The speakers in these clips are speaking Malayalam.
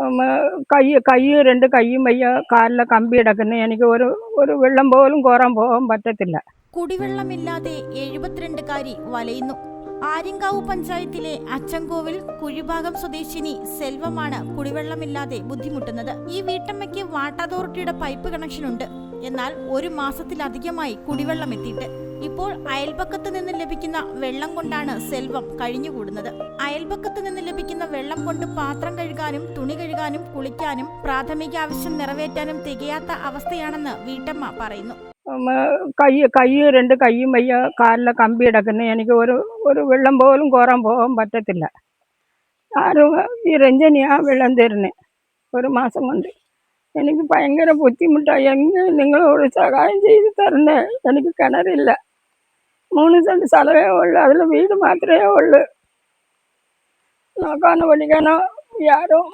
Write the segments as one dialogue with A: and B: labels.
A: ഉം, കൈ രണ്ട് കൈയും വയ്യ, കാലിലെ കമ്പി കിടക്കുന്നു. എനിക്ക് ഒരു ഒരു വെള്ളം പോലും കോരാൻ പോകാൻ പറ്റത്തില്ല.
B: കുടിവെള്ളമില്ലാതെ 72കാരി വലയുന്നു. ആര്യങ്കാവ് പഞ്ചായത്തിലെ അച്ചൻകോവിൽ കുഴിഭാഗം സ്വദേശിനി സെൽവമാണ് കുടിവെള്ളമില്ലാതെ ബുദ്ധിമുട്ടുന്നത്. ഈ വീട്ടമ്മയ്ക്ക് വാട്ടർ അതോറിറ്റിയുടെ പൈപ്പ് കണക്ഷനുണ്ട്. എന്നാൽ ഒരു മാസത്തിലധികമായി കുടിവെള്ളം എത്തിയിട്ട് ഇപ്പോൾ അയൽപക്കത്ത് നിന്ന് ലഭിക്കുന്ന വെള്ളം കൊണ്ടാണ് സെൽവം കഴിഞ്ഞുകൂടുന്നത്. അയൽപക്കത്ത് നിന്ന് ലഭിക്കുന്ന വെള്ളം കൊണ്ട് പാത്രം കഴുകാനും തുണി കഴുകാനും കുളിക്കാനും പ്രാഥമിക ആവശ്യം നിറവേറ്റാനും തികയാത്ത അവസ്ഥയാണെന്ന് വീട്ടമ്മ പറയുന്നു.
A: കൈ രണ്ട് കൈയും വയ്യ, കാലിലെ കമ്പി കിടക്കുന്നു. എനിക്ക് ഒരു ഒരു വെള്ളം പോലും കോരാൻ പോകാൻ പറ്റത്തില്ല. ആരും ഈ രഞ്ജനിയാ വെള്ളം തരുന്നത് ഒരു മാസം കൊണ്ട്. എനിക്ക് ഭയങ്കര ബുദ്ധിമുട്ടായി. എങ്ങനെ നിങ്ങളോട് സഹായം ചെയ്ത് തരണേ. എനിക്ക് കിണറില്ല, 3 സെന്റ് സ്ഥലമേ ഉള്ളു, അതിൽ വീട് മാത്രമേ ഉള്ളു. നോക്കാനോ പഠിക്കാനോ ആരും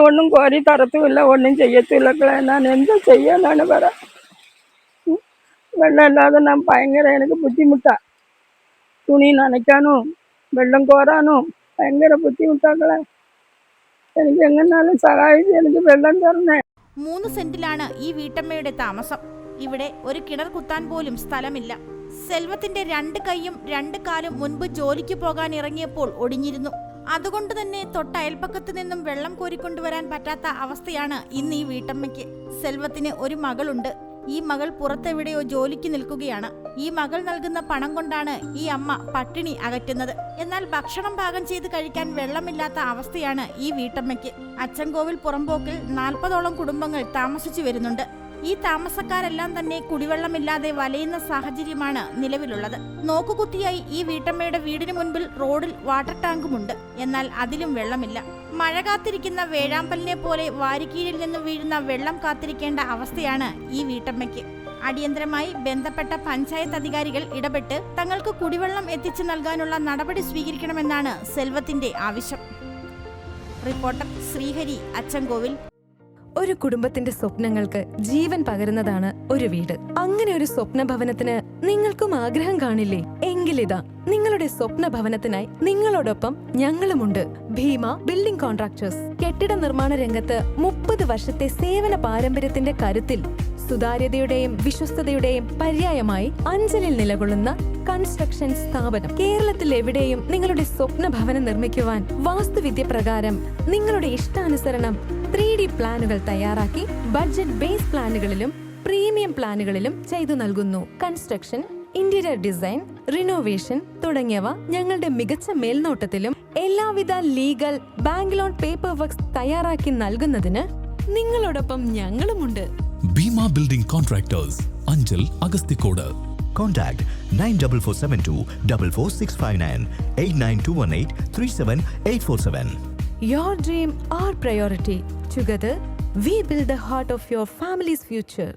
A: ഒന്നും കോരി തരത്തുമില്ല, ഒന്നും ചെയ്യത്തില്ല. ഞാൻ എന്താ ചെയ്യാനാണ് പറ. വെള്ളം ഇല്ലാതെ ഞാൻ ഭയങ്കര എനിക്ക് ബുദ്ധിമുട്ടാണ്. തുണി നനയ്ക്കാനും വെള്ളം കോരാനും ഭയങ്കര ബുദ്ധിമുട്ടാക്കളെ. എനിക്ക് എങ്ങനെയാലും സഹായിച്ച് എനിക്ക് വെള്ളം തരണേ.
B: 3 സെന്റിലാണ് ഈ വീട്ടമ്മയുടെ താമസം. ഇവിടെ ഒരു കിണർ കുത്താൻ പോലും സ്ഥലമില്ല. സെൽവത്തിന്റെ 2 കൈയും 2 കാലും മുൻപ് ജോലിക്ക് പോകാൻ ഇറങ്ങിയപ്പോൾ ഒടിഞ്ഞിരുന്നു. അതുകൊണ്ട് തന്നെ തൊട്ടയൽപ്പക്കത്ത് നിന്നും വെള്ളം കോരിക്കൊണ്ടുവരാൻ പറ്റാത്ത അവസ്ഥയാണ് ഇന്ന് ഈ വീട്ടമ്മയ്ക്ക്. സെൽവത്തിന് ഒരു മകളുണ്ട്. ഈ മകൾ പുറത്തെവിടെയോ ജോലിക്ക് നിൽക്കുകയാണ്. ഈ മകൾ നൽകുന്ന പണം കൊണ്ടാണ് ഈ അമ്മ പട്ടിണി അകറ്റുന്നത്. എന്നാൽ ഭക്ഷണം പാകം ചെയ്ത് കഴിക്കാൻ വെള്ളമില്ലാത്ത അവസ്ഥയാണ് ഈ വീട്ടമ്മയ്ക്ക്. അച്ചൻകോവിൽ പുറമ്പോക്കിൽ 40ഓളം കുടുംബങ്ങൾ താമസിച്ചു വരുന്നുണ്ട്. ഈ താമസക്കാരെല്ലാം തന്നെ കുടിവെള്ളമില്ലാതെ വലയുന്ന സാഹചര്യമാണ് നിലവിലുള്ളത്. നോക്കുകുത്തിയായി ഈ വീട്ടമ്മയുടെ വീടിന് മുൻപിൽ റോഡിൽ വാട്ടർ ടാങ്കുമുണ്ട്. എന്നാൽ അതിലും വെള്ളമില്ല. മഴ കാത്തിരിക്കുന്ന വേഴാമ്പലിനെ പോലെ വാരിക്കീഴിൽ നിന്ന് വീഴുന്ന വെള്ളം കാത്തിരിക്കേണ്ട അവസ്ഥയാണ് ഈ വീട്ടമ്മയ്ക്ക്. അടിയന്തരമായി ബന്ധപ്പെട്ട പഞ്ചായത്ത് അധികാരികൾ ഇടപെട്ട് തങ്ങൾക്ക് കുടിവെള്ളം എത്തിച്ചു നൽകാനുള്ള നടപടി സ്വീകരിക്കണമെന്നാണ് സെൽവത്തിന്റെ ആവശ്യം. റിപ്പോർട്ടർ ശ്രീഹരി, അച്ചൻകോവിൽ.
C: ഒരു കുടുംബത്തിന്റെ സ്വപ്നങ്ങൾക്ക് ജീവൻ പകരുന്നതാണ് ഒരു വീട്. അങ്ങനെ ഒരു സ്വപ്ന ഭവനത്തിന് നിങ്ങൾക്കും ആഗ്രഹം കാണില്ലേ? എങ്കിലിതാ നിങ്ങളുടെ സ്വപ്ന ഭവനത്തിനായി നിങ്ങളോടൊപ്പം ഞങ്ങളുമുണ്ട്. Bheema building contractors. കെട്ടിട നിർമ്മാണ രംഗത്ത് 30 വർഷത്തെ സേവന പാരമ്പര്യത്തിന്റെ കരുത്തിൽ സുതാര്യതയുടെയും വിശ്വസ്തതയുടെയും പര്യായമായി അഞ്ചലിൽ നിലകൊള്ളുന്ന കൺസ്ട്രക്ഷൻ സ്ഥാപനം. കേരളത്തിൽ എവിടെയും നിങ്ങളുടെ സ്വപ്ന ഭവനം നിർമ്മിക്കുവാൻ വാസ്തുവിദ്യ പ്രകാരം നിങ്ങളുടെ ഇഷ്ടാനുസരണം 3D പ്ലാനുകൾ തയ്യാറാക്കി ബഡ്ജറ്റ് ബേസ് പ്ലാനുകളിലും പ്രീമിയം പ്ലാനുകളിലും ചെയ്തു നൽകുന്നു. കൺസ്ട്രക്ഷൻ, ഇന്റീരിയർ ഡിസൈൻ, റിനോവേഷൻ തുടങ്ങിയവ ഞങ്ങളുടെ മികച്ച മേൽനോട്ടത്തിലും എല്ലാവിധ legal bank loan paper works തയ്യാറാക്കി നൽകുന്നതിന് നിങ്ങളോടൊപ്പം ഞങ്ങളുമുണ്ട്.
D: Bheema building contractors, Anchal, Agasthikode.
E: Contact 94472 44659 89218 37847.
C: Your dream, our priority. Together, we build the heart of your family's future.